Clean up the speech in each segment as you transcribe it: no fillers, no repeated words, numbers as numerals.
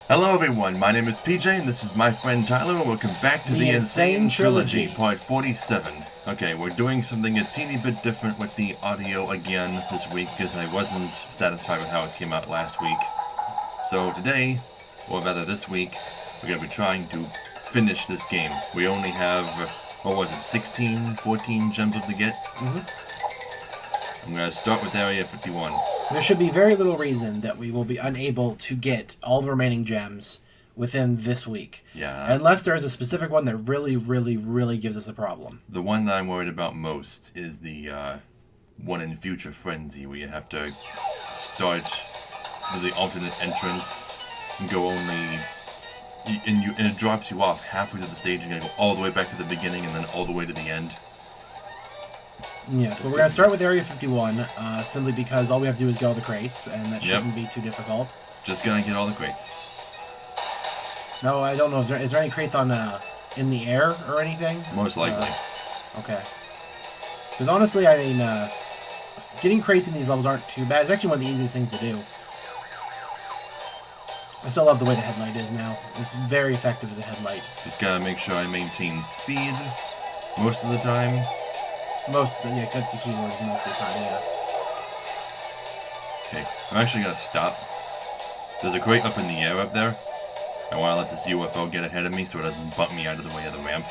Hello everyone, my name is PJ and this is my friend Tyler and welcome back to the Insane Trilogy, part 47. Okay, we're doing something a teeny bit different with the audio again this week because I wasn't satisfied with how it came out last week. So today, or rather this week, we're going to be trying to finish this game. We only have, 16, 14 gems left to get? I'm going to start with Area 51. There should be very little reason that we will be unable to get all the remaining gems within this week. Yeah. Unless there is a specific one that really gives us a problem. The one that I'm worried about most is the one in Future Frenzy, where you have to start through the alternate entrance and go only... And it drops you off halfway through the stage and you gotta go all the way back to the beginning and then all the way to the end. Yes, but we're going to start with Area 51, simply because all we have to do is get all the crates, and that shouldn't be too difficult. Just gonna get all the crates. No, I don't know. Is there any crates on in the air or anything? Most likely. Okay. Because honestly, I mean, getting crates in these levels aren't too bad. It's actually one of the easiest things to do. I still love the way the headlight is now. It's very effective as a headlight. Just gotta make sure I maintain speed most of the time. Yeah, that's the key word, is most of the time, yeah. Okay, I'm actually gonna stop. There's a crate up in the air up there. I want to let this UFO get ahead of me so it doesn't bump me out of the way of the ramp.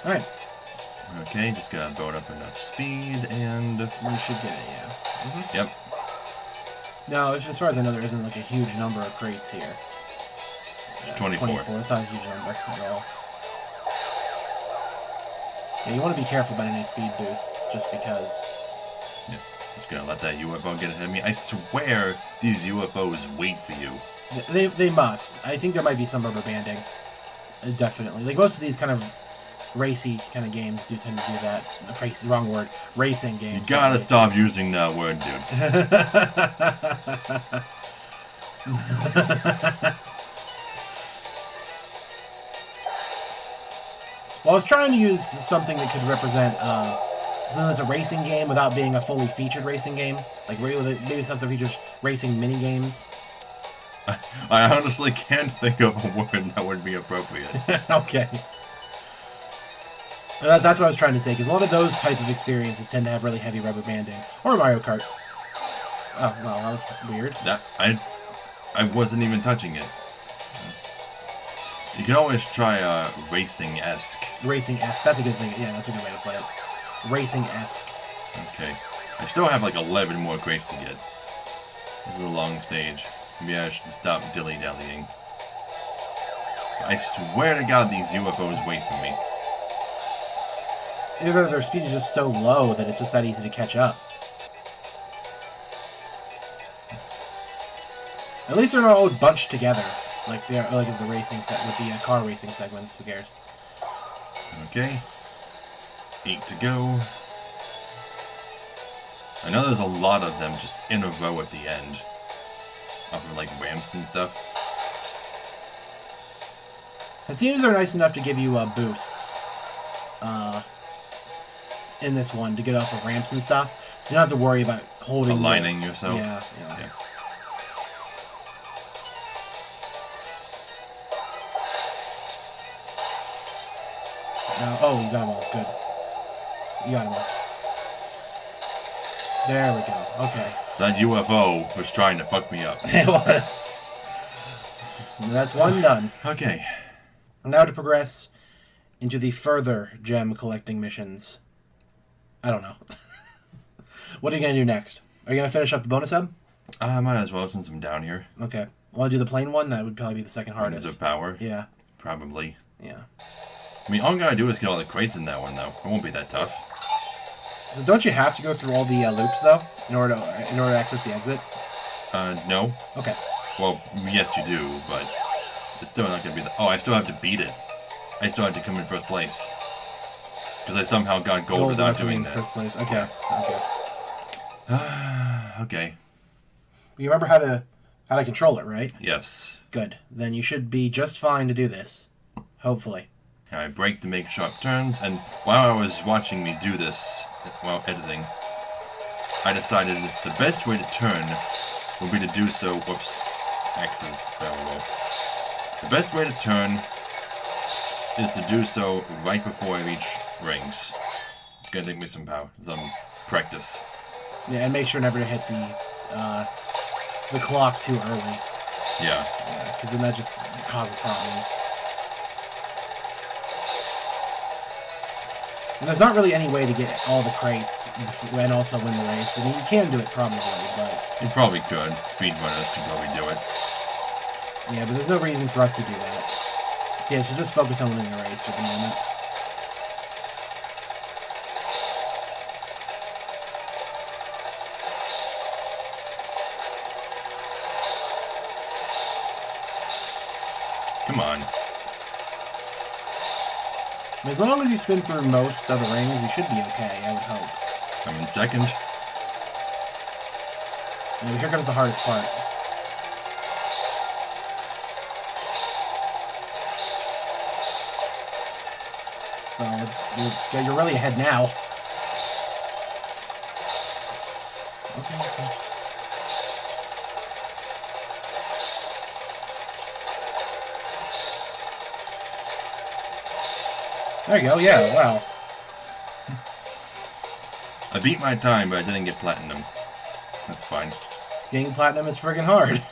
Alright. Okay, just gotta build up enough speed and... We should get it, yeah. Yep. No, as far as I know, there isn't like a huge number of crates here. It's 24. 24, that's not a huge number at all. Yeah, you want to be careful about any speed boosts, just because... Yeah, just gonna let that UFO get ahead of me. I swear these UFOs wait for you. They must. I think there might be some rubber banding. Definitely. Like, most of these kind of racy kind of games do tend to do that. Racy, wrong word. Racing games. You gotta stop using that word, dude. Well, I was trying to use something that could represent something that's a racing game without being a fully featured racing game. Like, maybe stuff that features racing mini-games. I honestly can't think of a word that would be appropriate. Okay. That's what I was trying to say, because a lot of those type of experiences tend to have really heavy rubber banding. Or Mario Kart. Oh, well, that was weird. I wasn't even touching it. You can always try racing-esque. Racing-esque. That's a good thing. Yeah, that's a good way to play it. Racing-esque. Okay. I still have like 11 more crates to get. This is a long stage. Maybe I should stop dilly-dallying. I swear to God these UFOs wait for me. Either their speed is just so low that it's just that easy to catch up. At least they're not all bunched together. Like the racing set with the car racing segments. Who cares? Okay. 8 to go. I know there's a lot of them just in a row at the end. Off of like ramps and stuff. It seems they're nice enough to give you boosts. In this one to get off of ramps and stuff, so you don't have to worry about holding. Aligning yourself. Yeah. Oh, you got them all. Good. You got them all. There we go. Okay. That UFO was trying to fuck me up. It was. That's one done. Okay. Now to progress into the further gem collecting missions. I don't know. What are you going to do next? Are you going to finish up the bonus hub? I might as well since I'm down here. Okay. Want to do the plain one? That would probably be the second hardest. Of power? Yeah. Probably. Yeah. I mean, all I'm gotta do is get all the crates in that one, though. It won't be that tough. So don't you have to go through all the loops, though, in order to access the exit? No. Okay. Well, yes, you do, but it's still not gonna be the... Oh, I still have to beat it. I still have to come in first place. Because I somehow got gold without doing that. First place. Okay. Okay. You remember how to control it, right? Yes. Good. Then you should be just fine to do this. Hopefully. I brake to make sharp turns, and while I was watching me do this, while editing, I decided the best way to turn would be to do so. Whoops. X's barrel roll. The best way to turn is to do so right before I reach rings. It's gonna take me some practice. Yeah, and make sure never to hit the clock too early. Yeah. Yeah, because then that just causes problems. And there's not really any way to get all the crates and also win the race. I mean, you can do it probably, but... You probably could. Speedrunners could probably do it. Yeah, but there's no reason for us to do that. So yeah, should just focus on winning the race for the moment. Come on. As long as you spin through most of the rings, you should be okay, I would hope. I'm in second. Yeah, here comes the hardest part. Well, you're really ahead now. Okay. There you go, yeah, wow. I beat my time, but I didn't get platinum. That's fine. Getting platinum is friggin' hard.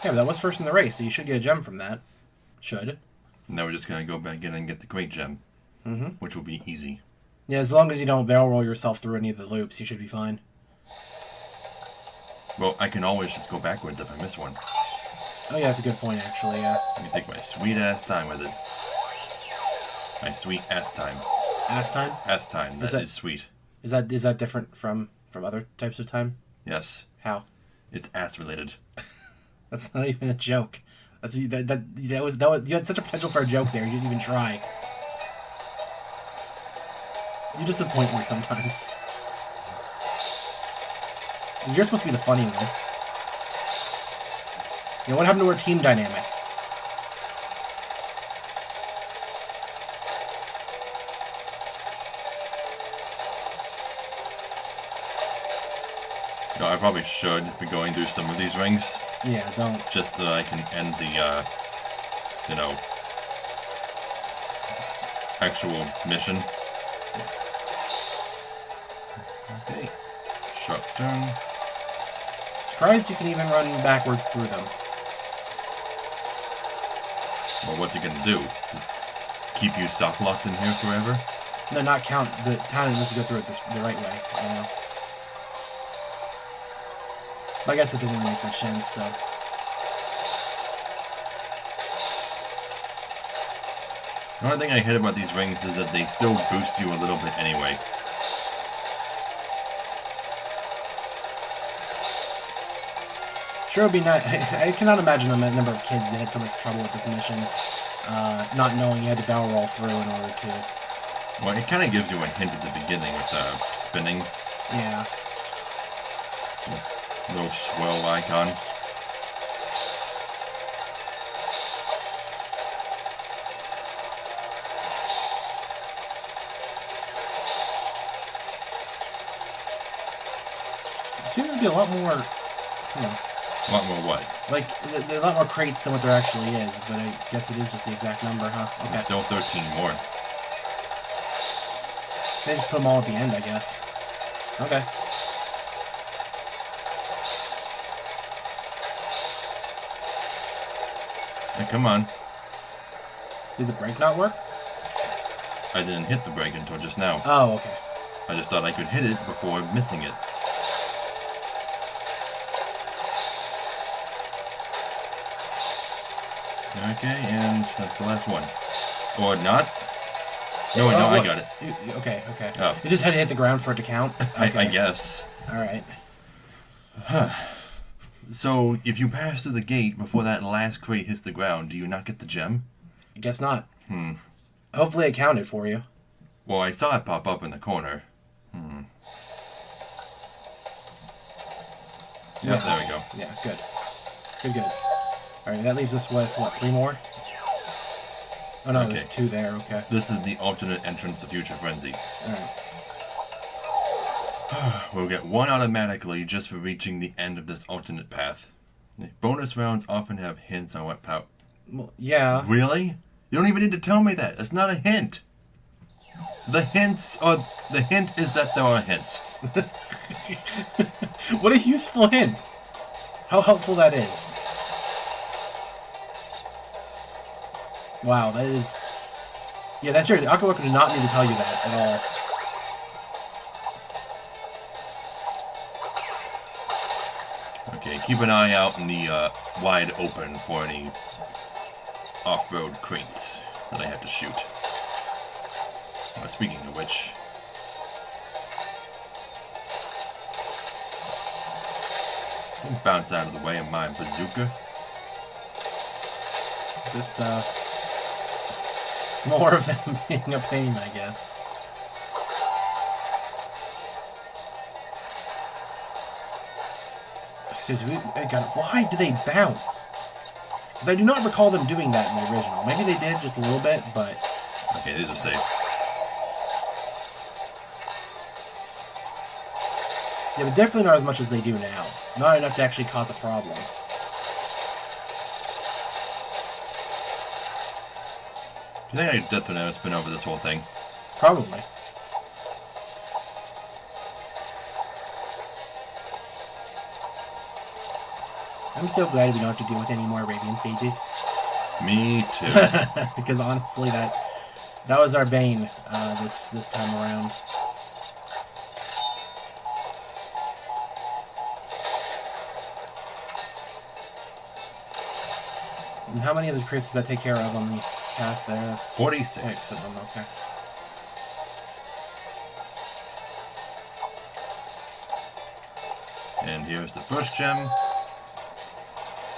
Yeah, but that was first in the race, so you should get a gem from that. Should. Now we're just gonna go back in and get the great gem. Mm-hmm. Which will be easy. Yeah, as long as you don't barrel roll yourself through any of the loops, you should be fine. Well, I can always just go backwards if I miss one. Oh yeah, that's a good point, actually, yeah. I can take my sweet-ass time with it. My sweet ass time. Ass time? Ass time. That is sweet. Is that different from other types of time? Yes. How? It's ass related. That's not even a joke. That was you had such a potential for a joke there. You didn't even try. You disappoint me sometimes. You're supposed to be the funny one. You know what happened to our team dynamic? No, I probably should be going through some of these rings. Yeah, don't. Just so I can end the, actual mission. Okay. Sharp turn. Surprised you can even run backwards through them. Well, what's it gonna do? Just keep you soft locked in here forever? No, not count the time unless you go through it the right way, you know? But I guess it doesn't really make much sense, so... The only thing I hate about these rings is that they still boost you a little bit anyway. Sure would be nice. I cannot imagine the number of kids that had so much trouble with this mission, not knowing you had to barrel roll through in order to... Well, it kind of gives you a hint at the beginning with the spinning. Yeah. This little swirl icon. There seems to be a lot more... A lot more what? Like, a lot more crates than what there actually is, but I guess it is just the exact number, huh? Okay. There's still 13 more. They just put them all at the end, I guess. Okay. Hey, come on. Did the brake not work? I didn't hit the brake until just now. Oh, okay. I just thought I could hit it before missing it. Okay, and that's the last one. Or not? No, I got it. Okay. Oh. You just had to hit the ground for it to count? Okay. I guess. Alright. So, if you pass through the gate before that last crate hits the ground, do you not get the gem? I guess not. Hopefully it counted for you. Well, I saw it pop up in the corner. Yep, there we go. Yeah, good. Good. Alright, that leaves us with, what, 3 more? Oh no, there's 2 there, okay. This is the alternate entrance to Future Frenzy. Alright. We'll get 1 automatically just for reaching the end of this alternate path. Bonus rounds often have hints on what power. Well, yeah. Really? You don't even need to tell me that. It's not a hint. The hint is that there are hints. What a useful hint. How helpful that is. Wow, that is... Yeah, that's serious. Akawaku did not need to tell you that at all. Okay, keep an eye out in the wide open for any off-road crates that I have to shoot. Speaking of which... bounce out of the way of my bazooka. Just, more of them being a pain, I guess. Why do they bounce? Because I do not recall them doing that in the original. Maybe they did just a little bit, but... Okay, these are safe. Yeah, but definitely not as much as they do now. Not enough to actually cause a problem. Do you think I could death tornado spin over this whole thing? Probably. I'm so glad we don't have to deal with any more Arabian stages. Me too. Because honestly, that was our bane this time around. And how many of the crates does that take care of on the path there? That's 46. of them, okay. And here's the first gem.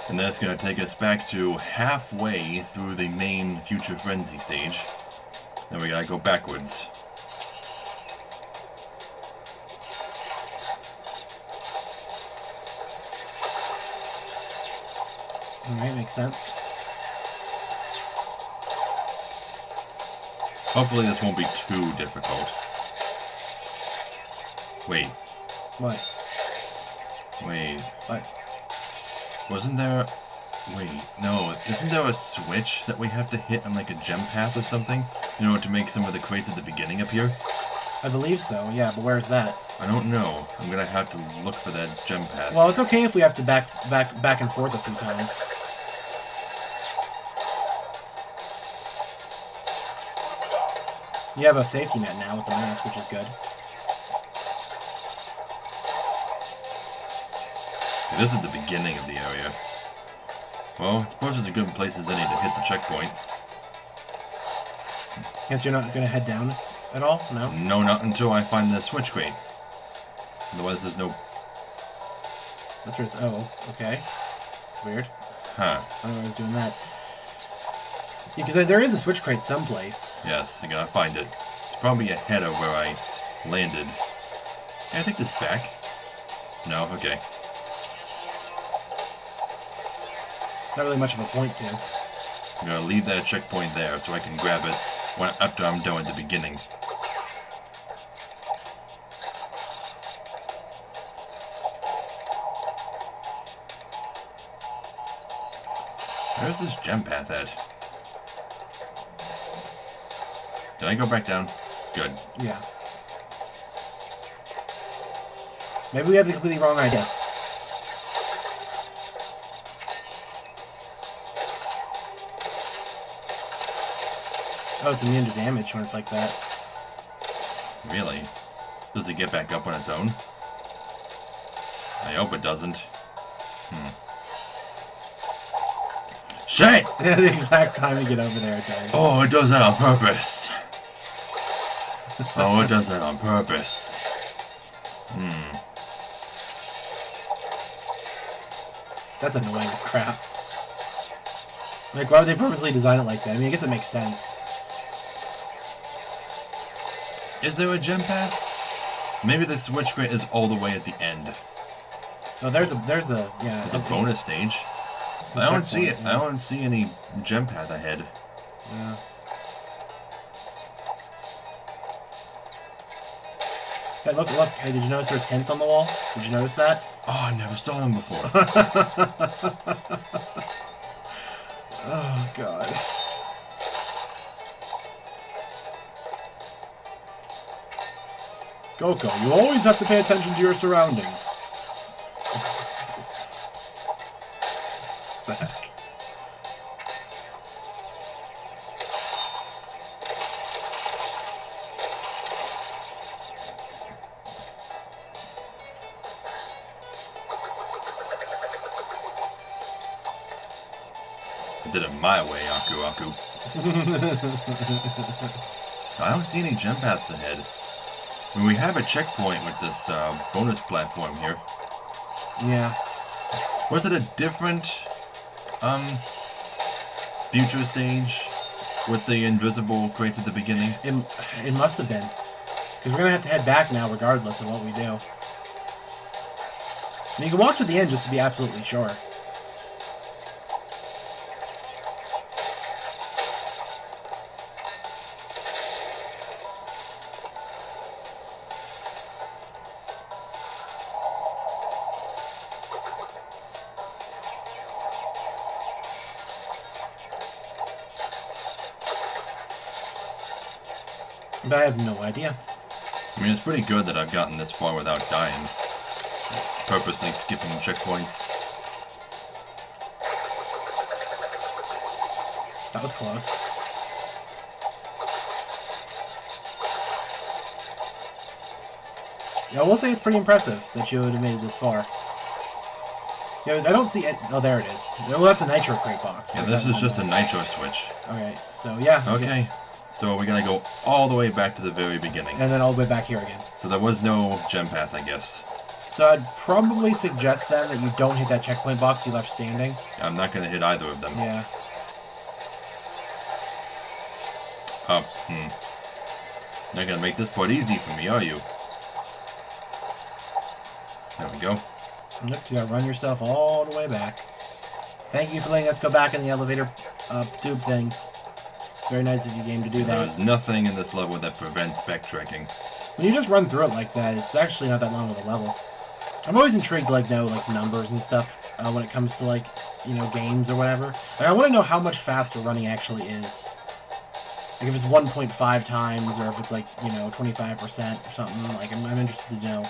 And that's going to take us back to halfway through the main Future Frenzy stage. Then we gotta go backwards. Alright, makes sense. Hopefully this won't be too difficult. Wait. What? Wait. What? Wasn't there... Wait, no. Isn't there a switch that we have to hit on like a gem path or something in order to make some of the crates at the beginning appear? I believe so, yeah, but where's that? I don't know. I'm gonna have to look for that gem path. Well, it's okay if we have to back and forth a few times. You have a safety net now with the mask, which is good. Okay, this is the beginning of the area. Well, I suppose it's a good place as any to hit the checkpoint. Guess you're not going to head down at all? No? No, not until I find the switch crate. Otherwise, there's no... That's where it's... Oh, okay. It's weird. Huh. I don't know why I was doing that. Yeah, because there is a switch crate someplace. Yes, I gotta find it. It's probably ahead of where I landed. Can I take this back? No? Okay. Not really much of a point to. I'm gonna leave that checkpoint there so I can grab it after I'm done with the beginning. Where's this gem path at? Can I go back down? Good. Yeah. Maybe we have the completely wrong idea. Oh, it's immune to damage when it's like that. Really? Does it get back up on its own? I hope it doesn't. Shit! Yeah, the exact time you get over there, it does. Oh, it does that on purpose. Oh, it does that on purpose. That's annoying as crap. Like, why would they purposely design it like that? I mean, I guess it makes sense. Is there a gem path? Maybe the switch crate is all the way at the end. Oh, there's a yeah. There's a bonus stage. I don't see it. I don't see any gem path ahead. Yeah. Hey, look, look. Hey, did you notice there's hints on the wall? Did you notice that? Oh, I never saw them before. Oh, God. Goko, you always have to pay attention to your surroundings. What the heck? I did it my way, Aku Aku. I don't see any gem paths ahead. I mean, we have a checkpoint with this bonus platform here. Yeah. Was it a different future stage with the invisible crates at the beginning? It must have been. Because we're going to have to head back now regardless of what we do. I mean, you can walk to the end just to be absolutely sure. But I have no idea. I mean, it's pretty good that I've gotten this far without dying. Purposely skipping checkpoints. That was close. Yeah, I will say it's pretty impressive that you would have made it this far. Yeah, I don't see it. Oh, there it is. Well, that's a nitro crate box. Yeah, this is just a nitro switch. Okay, so yeah. Okay, so we're gonna go all the way back to the very beginning. And then all the way back here again. So there was no gem path, I guess. So I'd probably suggest then that you don't hit that checkpoint box you left standing. I'm not gonna hit either of them. Yeah. Not gonna make this part easy for me, are you? There we go. Nope, you gotta run yourself all the way back. Thank you for letting us go back in the elevator tube things. Very nice of you, game, to do that. There's nothing in this level that prevents backtracking. When you just run through it like that, it's actually not that long of a level. I'm always intrigued to know numbers and stuff when it comes to games or whatever. Like, I want to know how much faster running actually is. Like if it's 1.5 times or if it's 25% or something. I'm interested to know.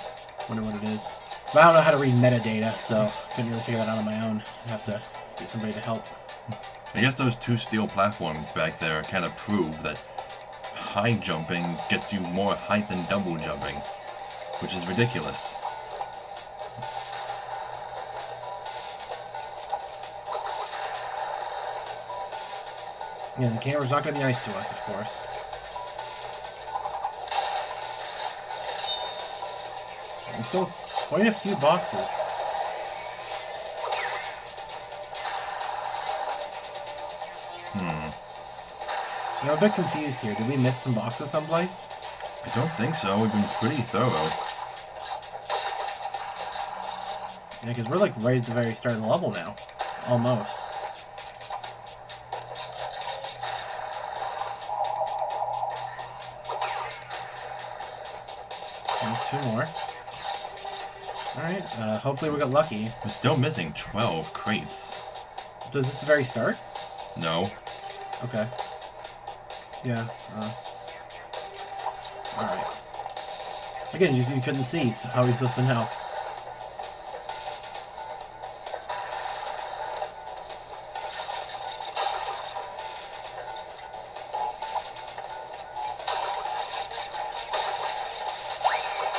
Wonder what it is. But I don't know how to read metadata, so couldn't really figure that out on my own. I'd have to get somebody to help. I guess those two steel platforms back there kind of prove that high jumping gets you more height than double jumping, which is ridiculous. Yeah, the camera's not going to be nice to us, of course. There's still quite a few boxes. I'm a bit confused here. Did we miss some boxes someplace? I don't think so. We've been pretty thorough. Yeah, because we're right at the very start of the level now. Almost. And 2 more. Alright, hopefully we got lucky. We're still missing 12 crates. So is this the very start? No. Okay. Yeah, alright. Again, you couldn't see, so how are you supposed to know?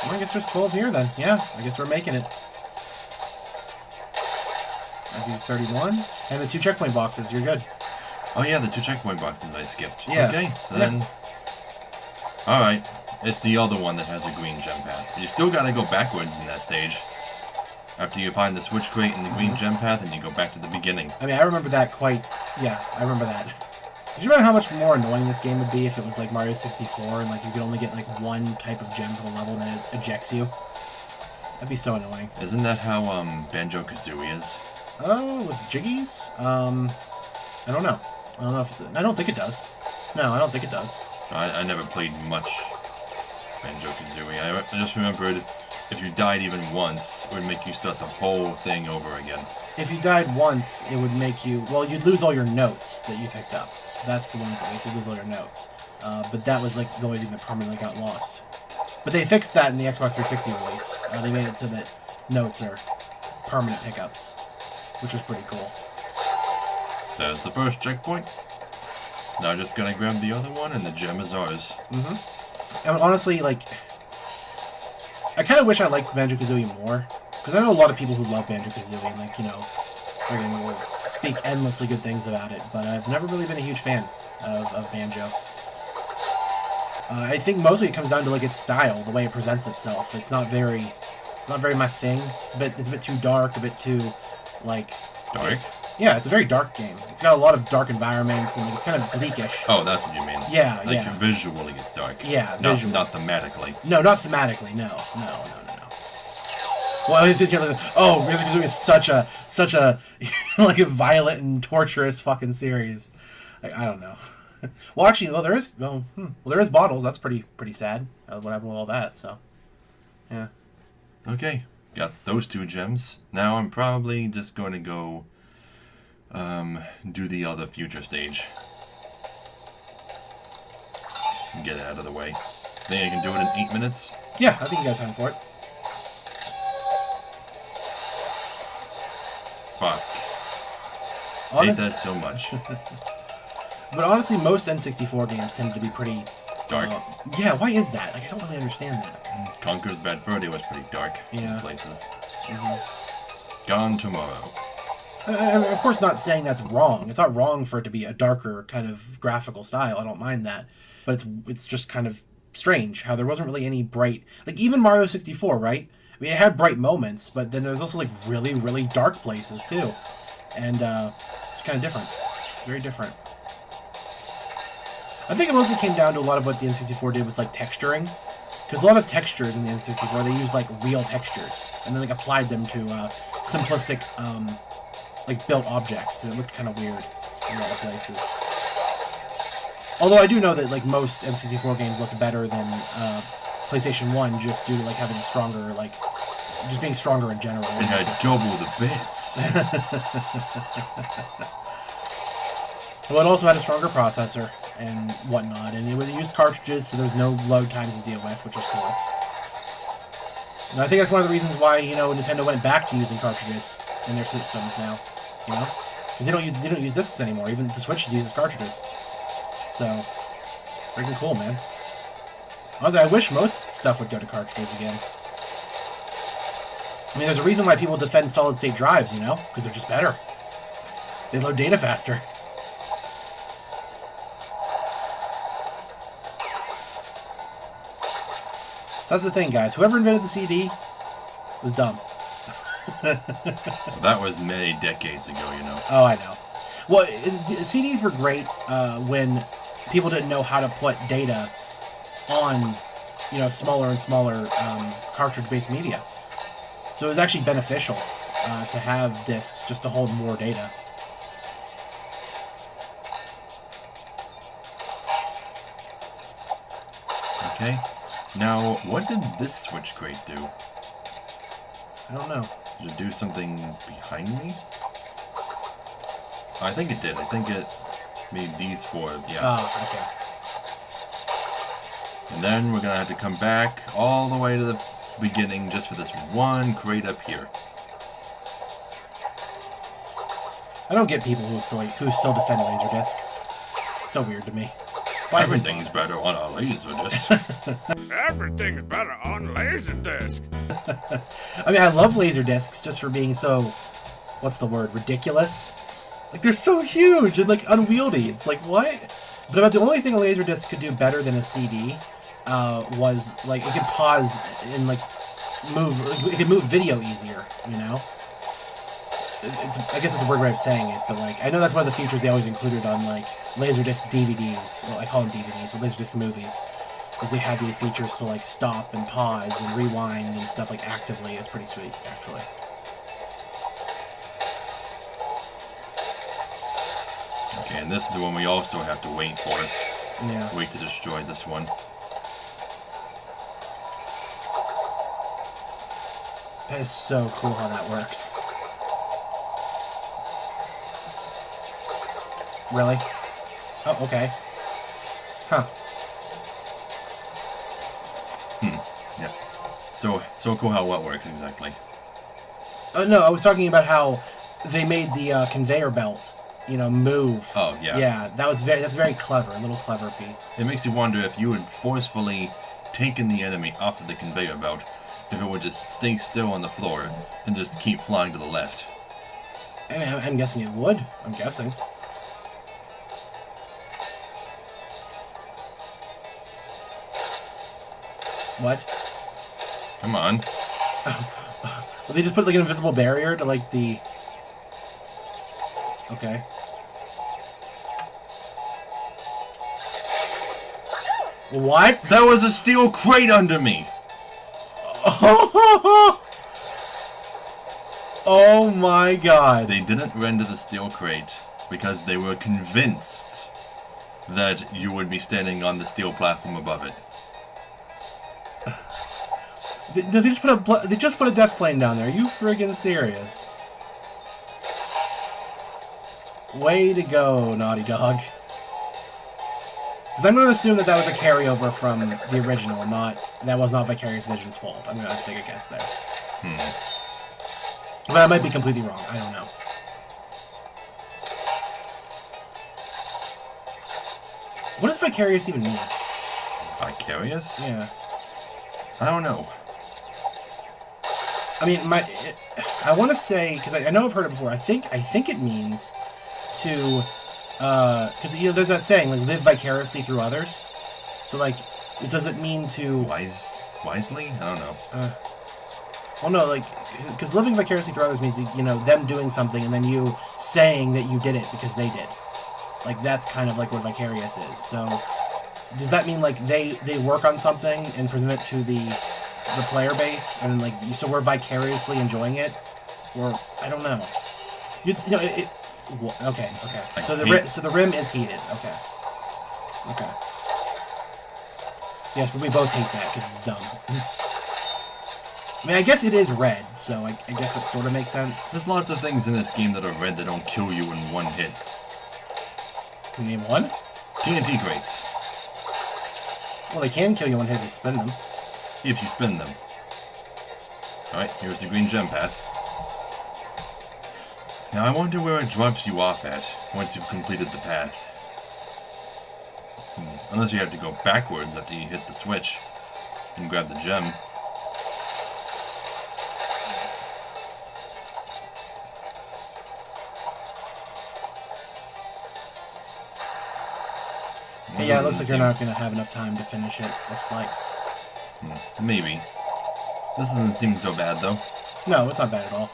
Well, I guess there's 12 here then. Yeah, I guess we're making it. That'd be 31. And the 2 checkpoint boxes, you're good. Oh yeah, the 2 checkpoint boxes I skipped. Yeah. Okay, then. Yeah. Alright, it's the other one that has a green gem path. You still gotta go backwards in that stage. After you find the switch crate and the green gem path, and you go back to the beginning. I mean, I remember that quite... Yeah, I remember that. Do you remember how much more annoying this game would be if it was like Mario 64 and you could only get one type of gem from a level and then it ejects you? That'd be so annoying. Isn't that how Banjo-Kazooie is? Oh, with Jiggies? I don't know. I don't know if it's... I don't think it does. No, I don't think it does. I never played much Banjo-Kazooie. I just remembered if you died even once, it would make you start the whole thing over again. If you died once, it would make you... Well, you'd lose all your notes that you picked up. That's the one thing, is you'd lose all your notes. But that was like the only thing that permanently got lost. But they fixed that in the Xbox 360 release. They made it so that notes are permanent pickups, which was pretty cool. There's the first checkpoint. Now just gonna grab the other one, and the gem is ours. Mm-hmm. And honestly, like, I kind of wish I liked Banjo-Kazooie more, because I know a lot of people who love Banjo-Kazooie, and, like, you know, friggin' will speak endlessly good things about it, but I've never really been a huge fan of Banjo. I think mostly it comes down to, like, its style, the way it presents itself. It's not very my thing. It's a bit too dark, a bit too, like... Dark? Yeah, it's a very dark game. It's got a lot of dark environments, and like, it's kind of bleakish. Oh, that's what you mean. Yeah, like, yeah. Visually it's dark. Yeah, not, visually. Not thematically. No, not thematically. No. Well, it's like, oh, Banjo-Kazooie is such a like a violent and torturous fucking series. Like, I don't know. Well, actually, there is Bottles. That's pretty sad. What happened with all that? So, yeah. Okay, got those 2 gems. Now I'm probably just going to go do the other future stage. And get it out of the way. Think I can do it in 8 minutes? Yeah, I think you got time for it. Fuck. Hate that so much. But honestly, most N64 games tend to be pretty... Dark. Yeah, why is that? Like, I don't really understand that. Conker's Bad Fur Day was pretty dark in places. Gone Tomorrow. I'm of course not saying that's wrong. It's not wrong for it to be a darker kind of graphical style. I don't mind that. But it's just kind of strange how there wasn't really any bright... Like, even Mario 64, right? I mean, it had bright moments, but then there's also, like, really, really dark places, too. And, it's kind of different. Very different. I think it mostly came down to a lot of what the N64 did with, like, texturing. Because a lot of textures in the N64, they used, like, real textures. And then, like, applied them to, simplistic, like, built objects. And it looked kind of weird in a lot of places. Although I do know that, like, most N64 games look better than, PlayStation 1 just due to, like, having a stronger, like, just being stronger in general. It had double the bits. Well, it also had a stronger processor and whatnot, and it used cartridges, so there's no load times to deal with, which is cool. And I think that's one of the reasons why, you know, Nintendo went back to using cartridges in their systems now, you know? Because they don't use discs anymore. Even the Switch uses cartridges. So, freaking cool, man. Honestly, I wish most stuff would go to cartridges again. I mean, there's a reason why people defend solid-state drives, you know? Because they're just better. They load data faster. So that's the thing, guys. Whoever invented the CD was dumb. That was many decades ago, you know. Oh, I know. Well, CDs were great when people didn't know how to put data on, you know, smaller and smaller cartridge-based media. So it was actually beneficial to have discs just to hold more data. Okay. Now, what did this switch crate do? I don't know. Did it do something behind me? I think it did. I think it made these 4, yeah. Oh, okay. And then we're gonna have to come back all the way to the beginning just for this one crate up here. I don't get people who still defend Laserdisc. It's so weird to me. Everything's better on a Laserdisc. Everything's better on Laserdisc. I mean, I love Laserdiscs just for being so, what's the word, ridiculous? Like, they're so huge and, like, unwieldy. It's like, what? But about the only thing a Laserdisc could do better than a CD was, like, it could pause and, like, it could move video easier, you know? I guess it's a weird way of saying it, but, like, I know that's one of the features they always included on, like, Laserdisc DVDs. Well, I call them DVDs, but Laserdisc movies. Is they had the features to, like, stop and pause and rewind and stuff, like, actively. It's pretty sweet, actually. Okay, and this is the one we also have to wait for. Yeah. Wait to destroy this one. That is so cool how that works. Really? Oh, okay. Huh. Yeah. So cool how what works exactly. No, I was talking about how they made the conveyor belt, move. Oh, yeah. Yeah, that's very clever, a little clever piece. It makes you wonder if you had forcefully taken the enemy off of the conveyor belt, if it would just stay still on the floor and just keep flying to the left. I mean, I'm guessing it would. I'm guessing. What? Come on. They just put like an invisible barrier to like the... Okay. What? That was a steel crate under me! Oh my god. They didn't render the steel crate because they were convinced that you would be standing on the steel platform above it. They just put a death flame down there. Are you friggin' serious? Way to go, Naughty Dog. Because I'm going to assume that was a carryover from the original, that was not Vicarious Vision's fault. I'm going to take a guess there. But I might be completely wrong. I don't know. What does Vicarious even mean? Vicarious? Yeah. I don't know. I mean, I want to say, because I know I've heard it before. I think it means to, because there's that saying like live vicariously through others. So like, does it mean to wisely? I don't know. Well, no, like, because living vicariously through others means them doing something and then you saying that you did it because they did. Like that's kind of like what vicarious is. So, does that mean like they work on something and present it to the player base, and then so we're vicariously enjoying it, or I don't know. Okay. So the rim is heated. Okay. Yes, but we both hate that because it's dumb. I mean, I guess it is red, so I guess that sort of makes sense. There's lots of things in this game that are red that don't kill you in one hit. Can you name one? TNT crates. Well, they can kill you one hit if you spin them. If you spin them. Alright, here's the green gem path. Now I wonder where it drops you off at once you've completed the path. Unless you have to go backwards after you hit the switch and grab the gem. Yeah, it looks like you're not going to have enough time to finish it, looks like. Maybe. This doesn't seem so bad, though. No, it's not bad at all.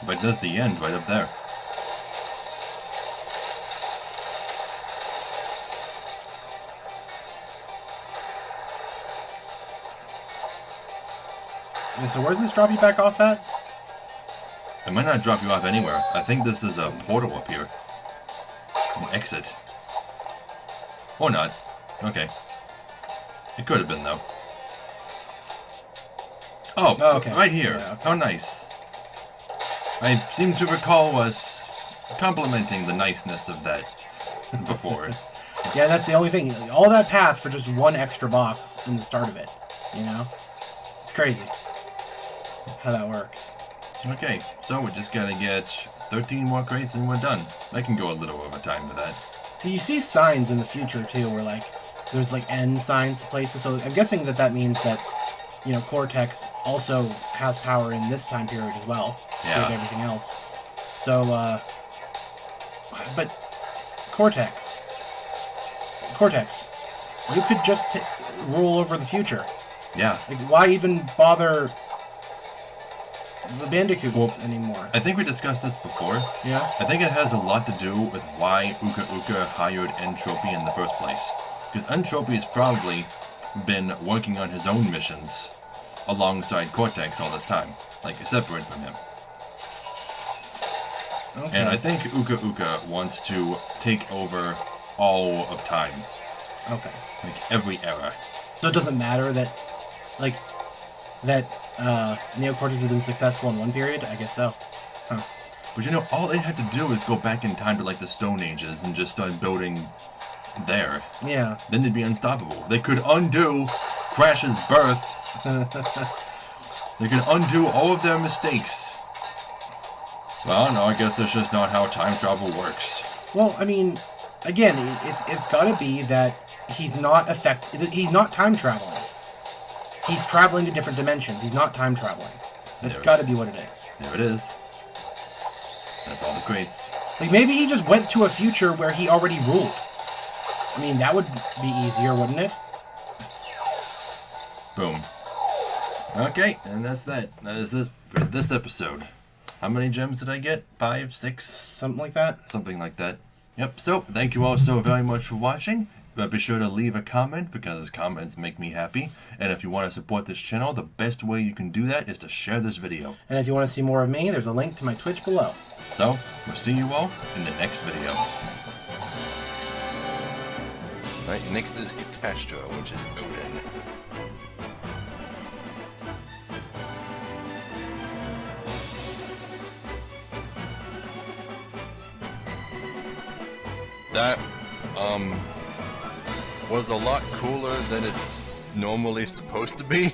But there's the end right up there. Yeah, so where's this drop you back off at? It might not drop you off anywhere. I think this is a portal up here. An exit. Or not. Okay. It could have been, though. Oh, okay. Right here. Yeah, okay. How nice. I seem to recall us complimenting the niceness of that before. Yeah, that's the only thing. All that path for just one extra box in the start of it. It's crazy how that works. Okay, so we just gotta get 13 more crates and we're done. I can go a little over time for that. So you see signs in the future too, where there's end signs to places. So I'm guessing that means that Cortex also has power in this time period as well. Yeah. With everything else. So, but Cortex, you could just rule over the future. Yeah. Why even bother the Bandicoots anymore? I think we discussed this before. Yeah? I think it has a lot to do with why Uka Uka hired Entropy in the first place. Because Entropy has probably been working on his own missions alongside Cortex all this time. Separate from him. Okay. And I think Uka Uka wants to take over all of time. Okay. Like, every era. So it doesn't matter that, like, that Neocortex has been successful in one period? I guess so. Huh. But you know, all they had to do is go back in time to, like, the Stone Ages and just start building there. Yeah. Then they'd be unstoppable. They could undo Crash's birth. They could undo all of their mistakes. Well, no, I guess that's just not how time travel works. Well, I mean, again, it's got to be that he's not he's not time traveling. He's traveling to different dimensions. He's not time traveling. That's got to be what it is. There it is. That's all the crates. Like, maybe he just went to a future where he already ruled. I mean, that would be easier, wouldn't it? Boom. Okay, and that's that. That is it for this episode. How many gems did I get? 5, 6? Something like that? Something like that. Yep, so thank you all so very much for watching. But be sure to leave a comment because comments make me happy. And if you want to support this channel, the best way you can do that is to share this video. And if you want to see more of me, there's a link to my Twitch below. So, we'll see you all in the next video. Alright, next is Catastro, which is Odin. That, was a lot cooler than it's normally supposed to be.